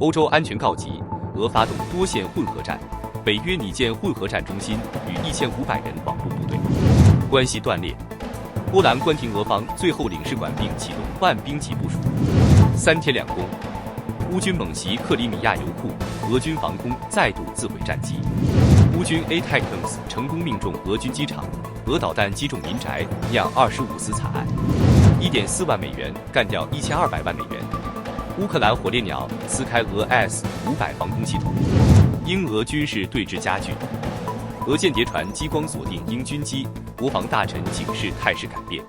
欧洲安全告急，俄发动多线混合战，北约拟建混合战中心与1500人网络部队，关系断裂。波兰关停俄方最后领事馆并启动万兵级部署，3天2攻。乌军猛袭克里米亚油库，俄军防空再度自毁战机。乌军 ATACMS 成功命中俄军机场，俄导弹击中民宅，酿25死惨案。1.4万美元干掉1200万美元。乌克兰火烈鸟撕开俄 S-500防空系统。英俄军事对峙加剧。俄间谍船激光锁定英军机，国防大臣警示态势改变。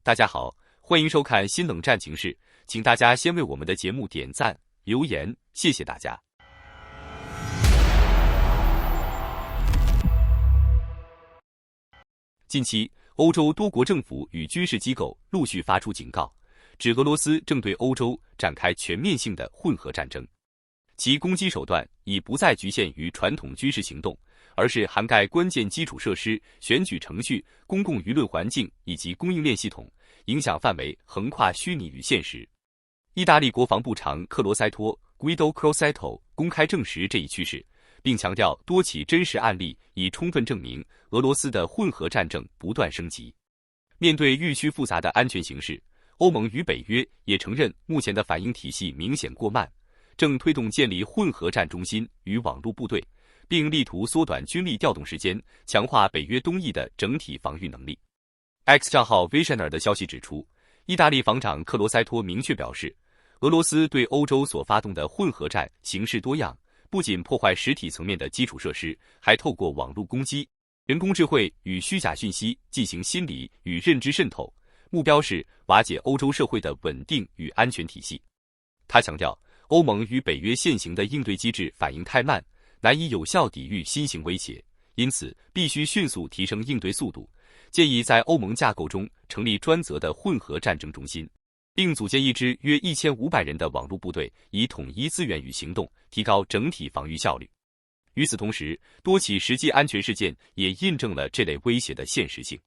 大家好，欢迎收看新冷战情事，请大家先为我们的节目点赞、留言，谢谢大家。近期，欧洲多国政府与军事机构陆续发出警告，指俄罗斯正对欧洲展开全面性的混合战争。其攻击手段已不再局限于传统军事行动，而是涵盖关键基础设施、选举程序、公共舆论环境以及供应链系统，影响范围横跨虚拟与现实。意大利国防部长克罗塞托 Guido Crosetto 公开证实这一趋势，并强调多起真实案例已充分证明俄罗斯的混合战争不断升级。面对日趋复杂的安全形势，欧盟与北约也承认目前的反应体系明显过慢，正推动建立混合战中心与网络部队，并力图缩短军力调动时间，强化北约东翼的整体防御能力。X 账号 Visioner 的消息指出，意大利防长克罗塞托明确表示，俄罗斯对欧洲所发动的混合战形式多样，不仅破坏实体层面的基础设施，还透过网络攻击、人工智慧与虚假讯息进行心理与认知渗透，目标是瓦解欧洲社会的稳定与安全体系。他强调，欧盟与北约现行的应对机制反应太慢，难以有效抵御新型威胁，因此必须迅速提升应对速度，建议在欧盟架构中成立专责的混合战争中心，并组建一支约1500人的网络部队，以统一资源与行动，提高整体防御效率。与此同时，多起实际安全事件也印证了这类威胁的现实性。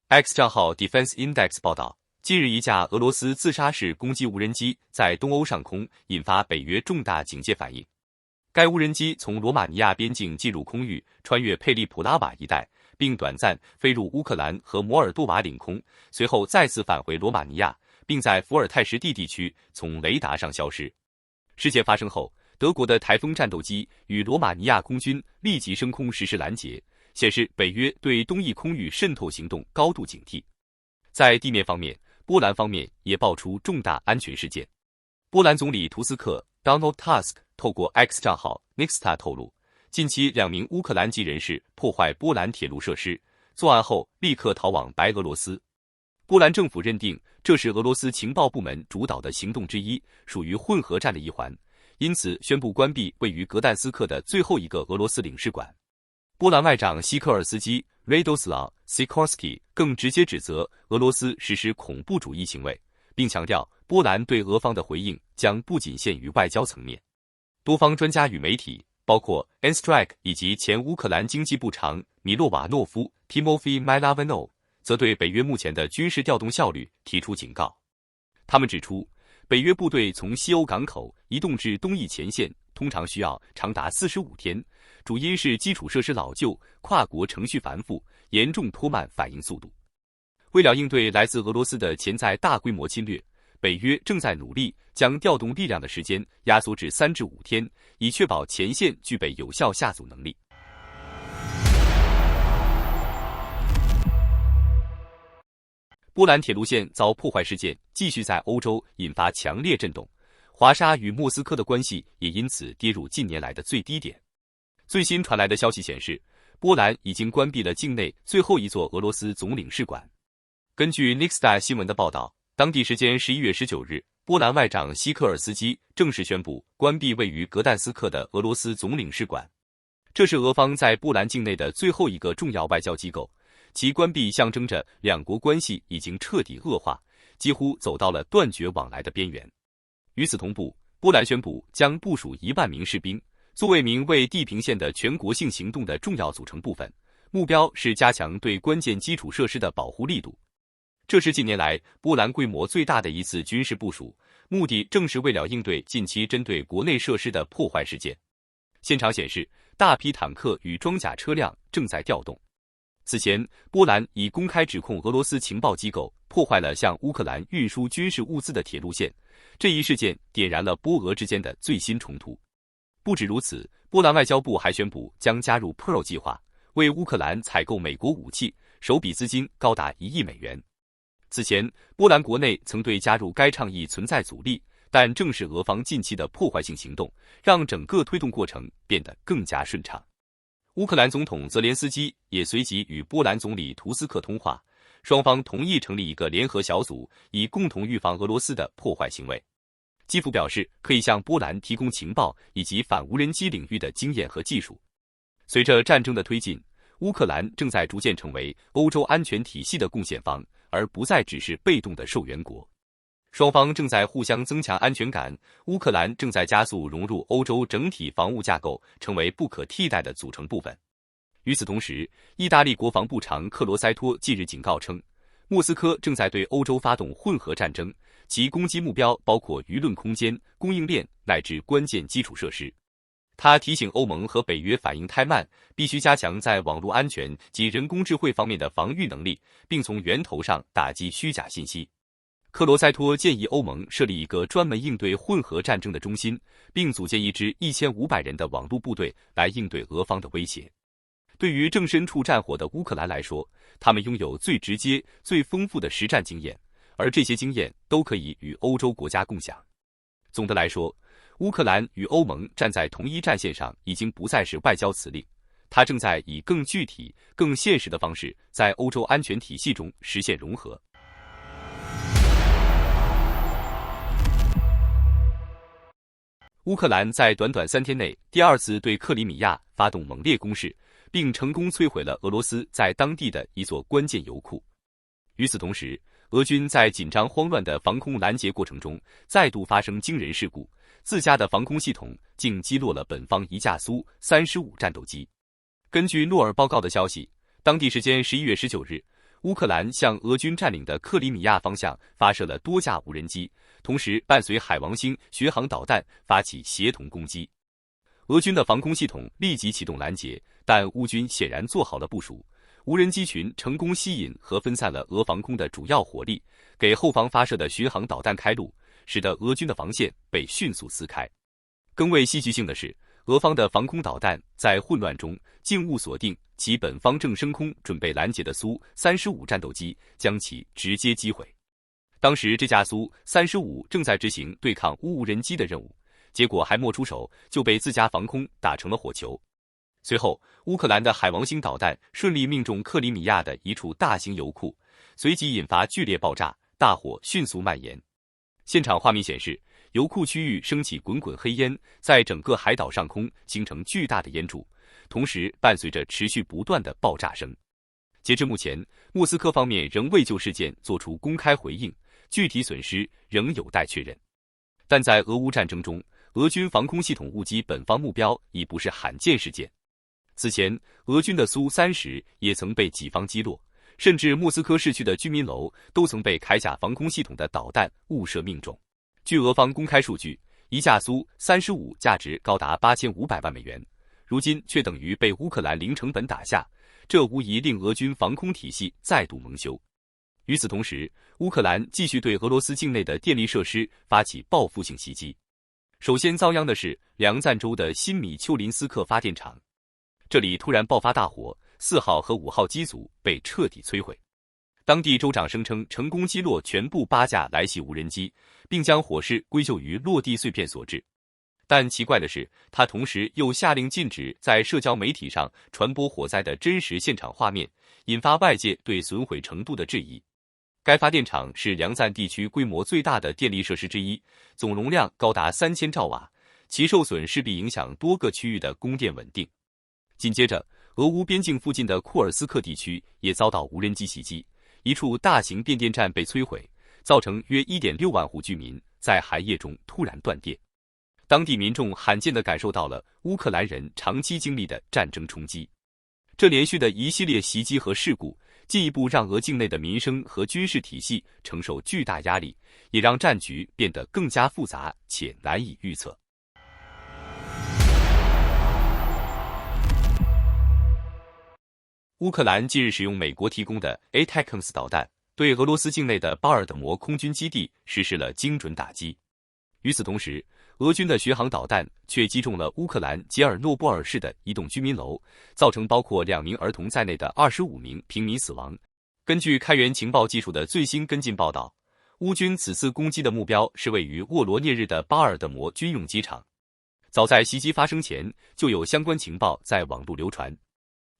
X 账号 Defense Index 报道，近日一架俄罗斯自杀式攻击无人机在东欧上空引发北约重大警戒反应。该无人机从罗马尼亚边境进入空域，穿越佩利普拉瓦一带，并短暂飞入乌克兰和摩尔多瓦领空，随后再次返回罗马尼亚，并在伏尔泰什地地区从雷达上消失。事件发生后，德国的台风战斗机与罗马尼亚空军立即升空实施拦截，显示北约对东翼空域渗透行动高度警惕。在地面方面，波兰方面也爆出重大安全事件。波兰总理图斯克 Donald Tusk 透过 X 账号 Nixta 透露，近期2名乌克兰籍人士破坏波兰铁路设施，作案后立刻逃往白俄罗斯。波兰政府认定这是俄罗斯情报部门主导的行动之一，属于混合战的一环，因此宣布关闭位于格但斯克的最后一个俄罗斯领事馆。波兰外长西科尔斯基 Radoslaw Sikorski 更直接指责俄罗斯实施恐怖主义行为，并强调波兰对俄方的回应将不仅限于外交层面。多方专家与媒体，包括 Enstrike 以及前乌克兰经济部长米洛瓦诺夫 Timofey Mylavanov 则对北约目前的军事调动效率提出警告。他们指出，北约部队从西欧港口移动至东翼前线通常需要长达45天，主因是基础设施老旧、跨国程序繁复，严重拖慢反应速度。为了应对来自俄罗斯的潜在大规模侵略，北约正在努力将调动力量的时间压缩至3至5天，以确保前线具备有效下阻能力。波兰铁路线遭破坏事件继续在欧洲引发强烈震动，华沙与莫斯科的关系也因此跌入近年来的最低点。最新传来的消息显示，波兰已经关闭了境内最后一座俄罗斯总领事馆。根据 Nixta 新闻的报道，当地时间11月19日，波兰外长西科尔斯基正式宣布关闭位于格但斯克的俄罗斯总领事馆。这是俄方在波兰境内的最后一个重要外交机构，其关闭象征着两国关系已经彻底恶化，几乎走到了断绝往来的边缘。与此同步，波兰宣布将部署1万名士兵，作为名为地平线的全国性行动的重要组成部分，目标是加强对关键基础设施的保护力度。这是近年来波兰规模最大的一次军事部署，目的正是为了应对近期针对国内设施的破坏事件。现场显示，大批坦克与装甲车辆正在调动。此前，波兰已公开指控俄罗斯情报机构破坏了向乌克兰运输军事物资的铁路线，这一事件点燃了波俄之间的最新冲突。不止如此，波兰外交部还宣布将加入 PEARL 计划，为乌克兰采购美国武器，首笔资金高达1亿美元。此前，波兰国内曾对加入该倡议存在阻力，但正是俄方近期的破坏性行动，让整个推动过程变得更加顺畅。乌克兰总统泽连斯基也随即与波兰总理图斯克通话，双方同意成立一个联合小组，以共同预防俄罗斯的破坏行为。基辅表示可以向波兰提供情报以及反无人机领域的经验和技术。随着战争的推进，乌克兰正在逐渐成为欧洲安全体系的贡献方，而不再只是被动的受援国。双方正在互相增强安全感，乌克兰正在加速融入欧洲整体防务架构，成为不可替代的组成部分。与此同时，意大利国防部长克罗塞托近日警告称，莫斯科正在对欧洲发动混合战争，其攻击目标包括舆论空间、供应链乃至关键基础设施。他提醒欧盟和北约反应太慢，必须加强在网络安全及人工智慧方面的防御能力，并从源头上打击虚假信息。克罗塞托建议欧盟设立一个专门应对混合战争的中心，并组建一支1500人的网络部队来应对俄方的威胁。对于正身处战火的乌克兰来说，他们拥有最直接、最丰富的实战经验，而这些经验都可以与欧洲国家共享。总的来说，乌克兰与欧盟站在同一战线上已经不再是外交辞令，它正在以更具体、更现实的方式在欧洲安全体系中实现融合。乌克兰在短短3天内第2次对克里米亚发动猛烈攻势，并成功摧毁了俄罗斯在当地的一座关键油库。与此同时，俄军在紧张慌乱的防空拦截过程中再度发生惊人事故，自家的防空系统竟击落了本方一架苏35战斗机。根据诺尔报告的消息，当地时间11月19日，乌克兰向俄军占领的克里米亚方向发射了多架无人机，同时伴随海王星巡航导弹发起协同攻击。俄军的防空系统立即启动拦截，但乌军显然做好了部署，无人机群成功吸引和分散了俄防空的主要火力，给后方发射的巡航导弹开路，使得俄军的防线被迅速撕开。更为戏剧性的是，俄方的防空导弹在混乱中竟误锁定其本方正升空准备拦截的苏35战斗机，将其直接击毁。当时这架苏35正在执行对抗乌无人机的任务，结果还没出手就被自家防空打成了火球。随后，乌克兰的海王星导弹顺利命中克里米亚的一处大型油库，随即引发剧烈爆炸，大火迅速蔓延。现场画面显示，油库区域升起滚滚黑烟，在整个海岛上空形成巨大的烟柱，同时伴随着持续不断的爆炸声。截至目前，莫斯科方面仍未就事件做出公开回应，具体损失仍有待确认。但在俄乌战争中，俄军防空系统误击本方目标已不是罕见事件。此前，俄军的苏30也曾被己方击落，甚至莫斯科市区的居民楼都曾被铠甲防空系统的导弹误射命中。据俄方公开数据，一架苏35价值高达8500万美元，如今却等于被乌克兰零成本打下，这无疑令俄军防空体系再度蒙羞。与此同时，乌克兰继续对俄罗斯境内的电力设施发起报复性袭击。首先遭殃的是梁赞州的新米丘林斯克发电厂，这里突然爆发大火，4号和5号机组被彻底摧毁。当地州长声称成功击落全部8架来袭无人机，并将火势归咎于落地碎片所致。但奇怪的是，他同时又下令禁止在社交媒体上传播火灾的真实现场画面，引发外界对损毁程度的质疑。该发电厂是梁赞地区规模最大的电力设施之一，总容量高达3000兆瓦，其受损势必影响多个区域的供电稳定。紧接着，俄乌边境附近的库尔斯克地区也遭到无人机袭击，一处大型变电站被摧毁，造成约 1.6 万户居民在寒夜中突然断电。当地民众罕见地感受到了乌克兰人长期经历的战争冲击。这连续的一系列袭击和事故，进一步让俄境内的民生和军事体系承受巨大压力，也让战局变得更加复杂且难以预测。乌克兰近日使用美国提供的 ATACMS 导弹，对俄罗斯境内的巴尔的摩空军基地实施了精准打击。与此同时，俄军的巡航导弹却击中了乌克兰杰尔诺波尔市的一栋居民楼，造成包括2名儿童在内的25名平民死亡。根据开源情报技术的最新跟进报道，乌军此次攻击的目标是位于沃罗涅日的巴尔的摩军用机场。早在袭击发生前，就有相关情报在网络流传。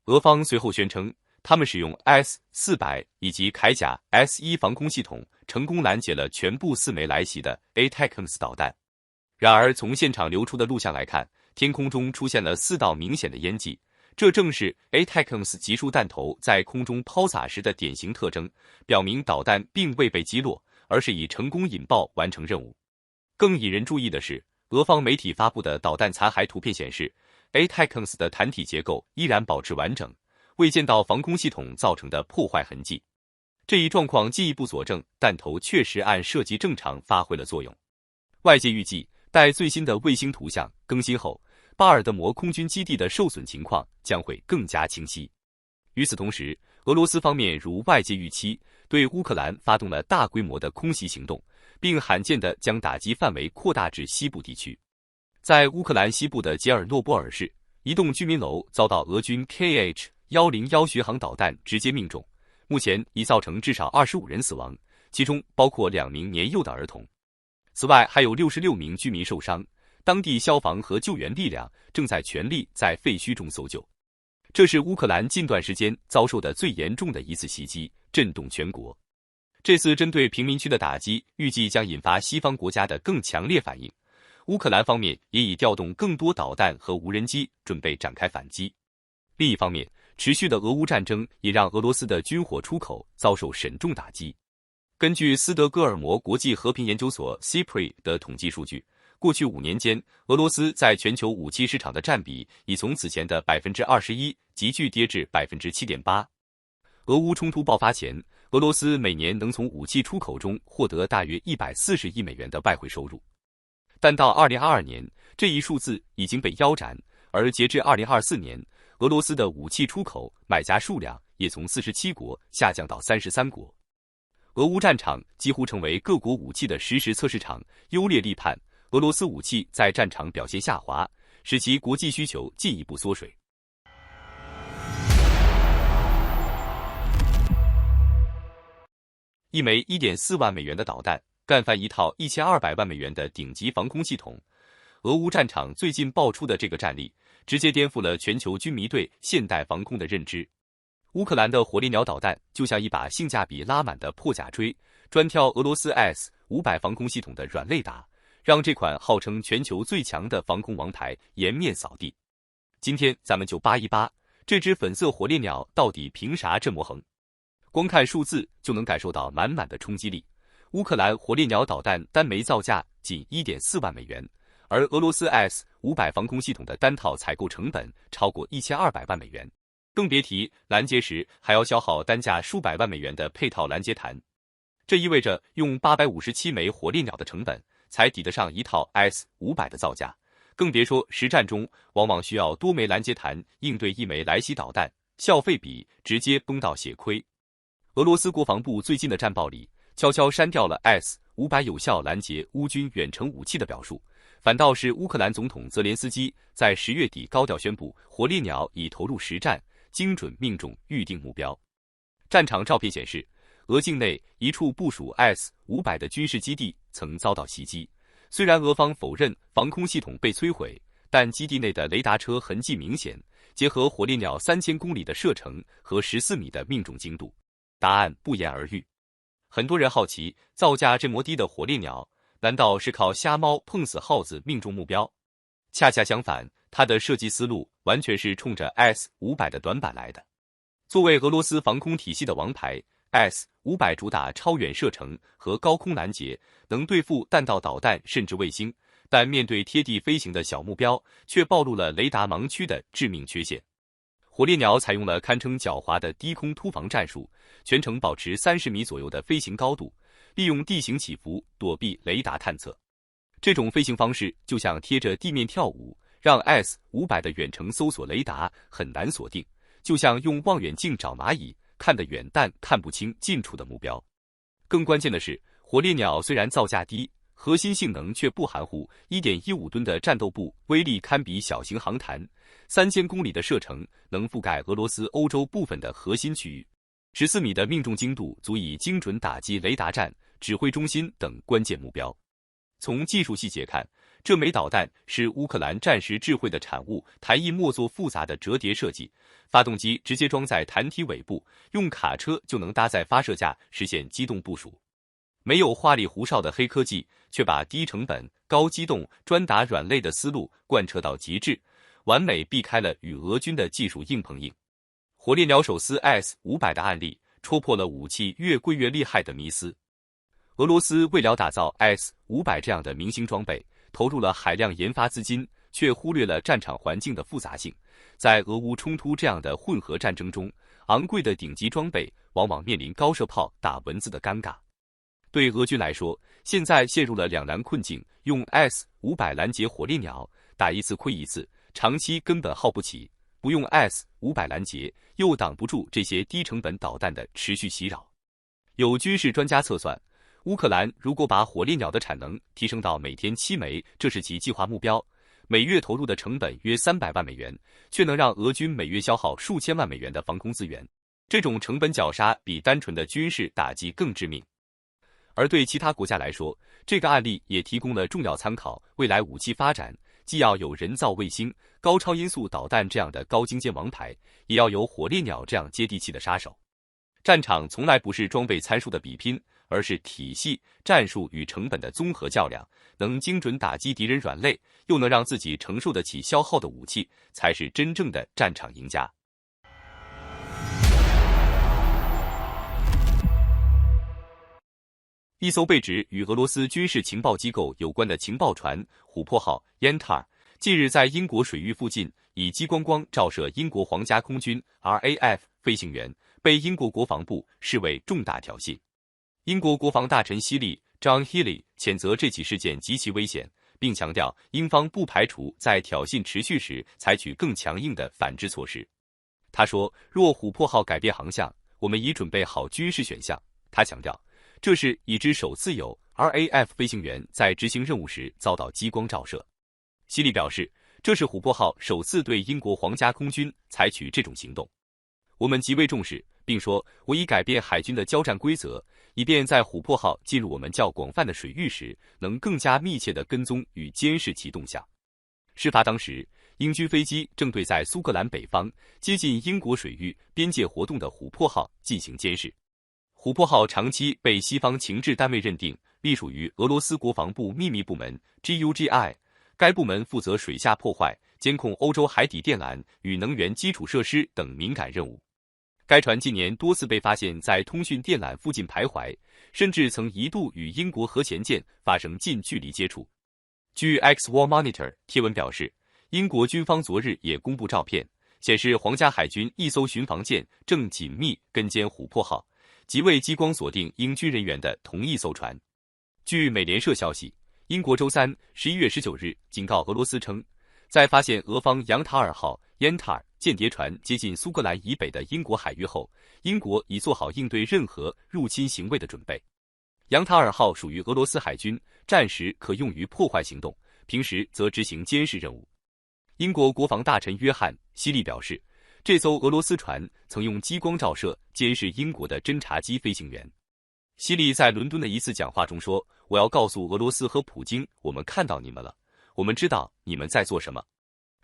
俄方随后宣称，他们使用 S-400以及铠甲 S-1防空系统，成功拦截了全部4枚来袭的 ATACMS 导弹。然而，从现场流出的录像来看，天空中出现了4道明显的烟迹，这正是 ATACMS 集束弹头在空中抛洒时的典型特征，表明导弹并未被击落，而是以成功引爆完成任务。更引人注意的是，俄方媒体发布的导弹残骸图片显示，ATACMS 的弹体结构依然保持完整，未见到防空系统造成的破坏痕迹。这一状况进一步佐证弹头确实按设计正常发挥了作用。外界预计，待最新的卫星图像更新后，巴尔的摩空军基地的受损情况将会更加清晰。与此同时，俄罗斯方面如外界预期，对乌克兰发动了大规模的空袭行动，并罕见地将打击范围扩大至西部地区。在乌克兰西部的杰尔诺波尔市，一栋居民楼遭到俄军 Kh-101巡航导弹直接命中，目前已造成至少25人死亡，其中包括2名年幼的儿童。此外，还有66名居民受伤，当地消防和救援力量正在全力在废墟中搜救。这是乌克兰近段时间遭受的最严重的一次袭击，震动全国。这次针对平民区的打击预计将引发西方国家的更强烈反应。乌克兰方面也已调动更多导弹和无人机，准备展开反击。另一方面，持续的俄乌战争也让俄罗斯的军火出口遭受沈重打击。根据斯德哥尔摩国际和平研究所 CIPRI 的统计数据，过去5年间，俄罗斯在全球武器市场的占比已从此前的 21% 急剧跌至 7.8%。俄乌冲突爆发前，俄罗斯每年能从武器出口中获得大约140亿美元的外汇收入。但到2022年，这一数字已经被腰斩，而截至2024年，俄罗斯的武器出口买家数量也从47国下降到33国。俄乌战场几乎成为各国武器的实时测试场，优劣立判，俄罗斯武器在战场表现下滑，使其国际需求进一步缩水。一枚1.4万美元的导弹干翻一套1200万美元的顶级防空系统。俄乌战场最近爆出的这个战例，直接颠覆了全球军迷对现代防空的认知。乌克兰的火烈鸟导弹就像一把性价比拉满的破甲锥，专挑俄罗斯 S-500防空系统的软肋打，让这款号称全球最强的防空王牌颜面扫地。今天咱们就扒一扒，这只粉色火烈鸟到底凭啥这么横？光看数字就能感受到满满的冲击力。乌克兰火烈鸟导弹单枚造价仅 1.4万美元，而俄罗斯 S-500防空系统的单套采购成本超过1200万美元，更别提拦截时还要消耗单价数百万美元的配套拦截弹。这意味着用857枚火烈鸟的成本才抵得上一套 S-500的造价，更别说实战中往往需要多枚拦截弹应对一枚来袭导弹，效费比直接崩到血亏。俄罗斯国防部最近的战报里悄悄删掉了 S-500有效拦截乌军远程武器的表述，反倒是乌克兰总统泽连斯基在10月底高调宣布火烈鸟已投入实战，精准命中预定目标。战场照片显示，俄境内一处部署 S-500的军事基地曾遭到袭击，虽然俄方否认防空系统被摧毁，但基地内的雷达车痕迹明显，结合火烈鸟3000公里的射程和14米的命中精度，答案不言而喻。很多人好奇，造价这么低的火烈鸟，难道是靠瞎猫碰死耗子命中目标？恰恰相反，它的设计思路完全是冲着 S-500的短板来的。作为俄罗斯防空体系的王牌， S-500主打超远射程和高空拦截，能对付弹道导弹甚至卫星，但面对贴地飞行的小目标，却暴露了雷达盲区的致命缺陷。火烈鸟采用了堪称狡猾的低空突防战术，全程保持30米左右的飞行高度，利用地形起伏躲避雷达探测。这种飞行方式就像贴着地面跳舞，让 S-500的远程搜索雷达很难锁定，就像用望远镜找蚂蚁，看得远但看不清近处的目标。更关键的是，火烈鸟虽然造价低，核心性能却不含糊 ，1.15 吨的战斗部威力堪比小型航弹，3000公里的射程能覆盖俄罗斯欧洲部分的核心区域，14米的命中精度足以精准打击雷达站、指挥中心等关键目标。从技术细节看，这枚导弹是乌克兰战时智慧的产物，台翼莫做复杂的折叠设计，发动机直接装在弹体尾部，用卡车就能搭载发射架实现机动部署。没有花里胡哨的黑科技，却把低成本、高机动、专打软肋的思路贯彻到极致，完美避开了与俄军的技术硬碰硬。火烈鸟手撕 S-500的案例，戳破了武器越贵越厉害的迷思。俄罗斯为了打造 S-500 这样的明星装备，投入了海量研发资金，却忽略了战场环境的复杂性。在俄乌冲突这样的混合战争中，昂贵的顶级装备往往面临高射炮打蚊子的尴尬。对俄军来说，现在陷入了两难困境，用 S-500 拦截火烈鸟，打一次亏一次，长期根本耗不起；不用 S-500 拦截，又挡不住这些低成本导弹的持续袭扰。有军事专家测算，乌克兰如果把火烈鸟的产能提升到每天7枚，这是其计划目标，每月投入的成本约300万美元，却能让俄军每月消耗数千万美元的防空资源。这种成本绞杀比单纯的军事打击更致命。而对其他国家来说，这个案例也提供了重要参考。未来武器发展既要有人造卫星、高超音速导弹这样的高精尖王牌，也要有火烈鸟这样接地气的杀手。战场从来不是装备参数的比拼，而是体系、战术与成本的综合较量。能精准打击敌人软肋，又能让自己承受得起消耗的武器，才是真正的战场赢家。一艘被指与俄罗斯军事情报机构有关的情报船“琥珀号 ”Yantar 近日在英国水域附近以激光光照射英国皇家空军 RAF 飞行员，被英国国防部视为重大挑衅。英国国防大臣希利 John Healey 谴责这起事件极其危险，并强调英方不排除在挑衅持续时采取更强硬的反制措施。他说，若琥珀号改变航向，我们已准备好军事选项。他强调，这是已知首次有 RAF 飞行员在执行任务时遭到激光照射。希利表示，这是琥珀号首次对英国皇家空军采取这种行动，我们极为重视，并说我已改变海军的交战规则，以便在琥珀号进入我们较广泛的水域时，能更加密切地跟踪与监视其动向。事发当时，英军飞机正对在苏格兰北方接近英国水域边界活动的琥珀号进行监视。琥珀号长期被西方情治单位认定隶属于俄罗斯国防部秘密部门 GUGI， 该部门负责水下破坏、监控欧洲海底电缆与能源基础设施等敏感任务。该船近年多次被发现在通讯电缆附近徘徊，甚至曾一度与英国核潜舰发生近距离接触。据 X War Monitor 贴文表示，英国军方昨日也公布照片，显示皇家海军一艘巡防舰正紧密跟监琥珀号，即为激光锁定英军人员的同一艘船。据美联社消息，英国周三11月19日警告俄罗斯称，在发现俄方杨塔尔号 Yantar 间谍船接近苏格兰以北的英国海域后，英国已做好应对任何入侵行为的准备。杨塔尔号属于俄罗斯海军，战时可用于破坏行动，平时则执行监视任务。英国国防大臣约翰·希利表示，这艘俄罗斯船曾用激光照射监视英国的侦察机飞行员。希利在伦敦的一次讲话中说，我要告诉俄罗斯和普京，我们看到你们了，我们知道你们在做什么。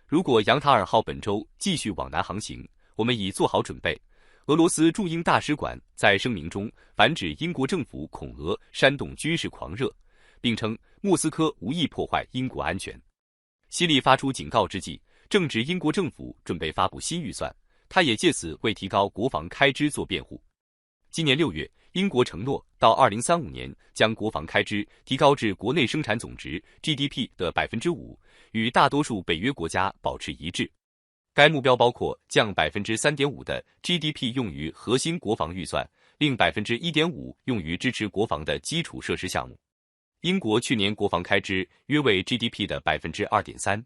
如果杨塔尔号本周继续往南航行，我们已做好准备。俄罗斯驻英大使馆在声明中反指英国政府恐俄煽动军事狂热，并称莫斯科无意破坏英国安全。希利发出警告之际，正值英国政府准备发布新预算，他也借此为提高国防开支做辩护。今年6月，英国承诺到2035年将国防开支提高至国内生产总值 GDP 的5%，与大多数北约国家保持一致。该目标包括降3.5%的 GDP 用于核心国防预算，另1.5%用于支持国防的基础设施项目。英国去年国防开支约为 GDP 的2.3%。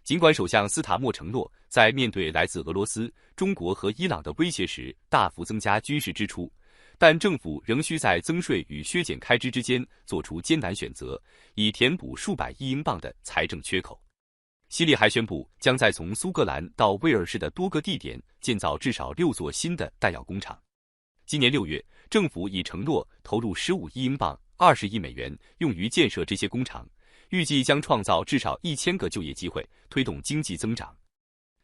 尽管首相斯塔默承诺在面对来自俄罗斯、中国和伊朗的威胁时大幅增加军事支出，但政府仍需在增税与削减开支之间做出艰难选择，以填补数百亿英镑的财政缺口。希利还宣布将在从苏格兰到威尔士的多个地点建造至少6座新的弹药工厂。今年6月，政府已承诺投入15亿英镑（20亿美元）用于建设这些工厂，预计将创造至少1000个就业机会，推动经济增长。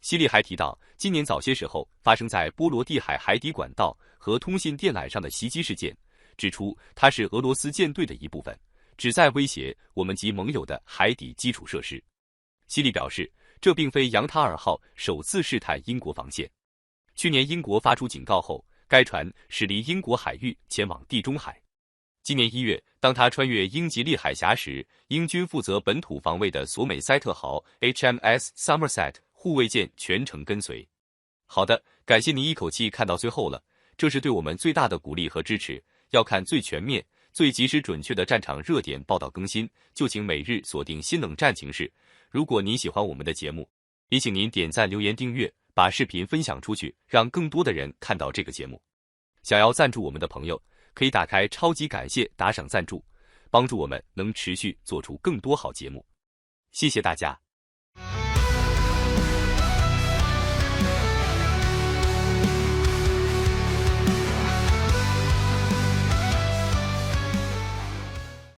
希利还提到，今年早些时候发生在波罗的海海底管道和通信电缆上的袭击事件，指出它是俄罗斯舰队的一部分，旨在威胁我们及盟友的海底基础设施。希利表示，这并非杨塔尔号首次试探英国防线。去年英国发出警告后，该船驶离英国海域前往地中海。今年1月，当他穿越英吉利海峡时，英军负责本土防卫的索美塞特号 HMS Somerset 护卫舰全程跟随。好的，感谢您一口气看到最后了，这是对我们最大的鼓励和支持。要看最全面、最及时准确的战场热点报道更新，就请每日锁定新冷战情势。如果您喜欢我们的节目，也请您点赞、留言、订阅，把视频分享出去，让更多的人看到这个节目。想要赞助我们的朋友，可以打开超级感谢打赏赞助，帮助我们能持续做出更多好节目。谢谢大家。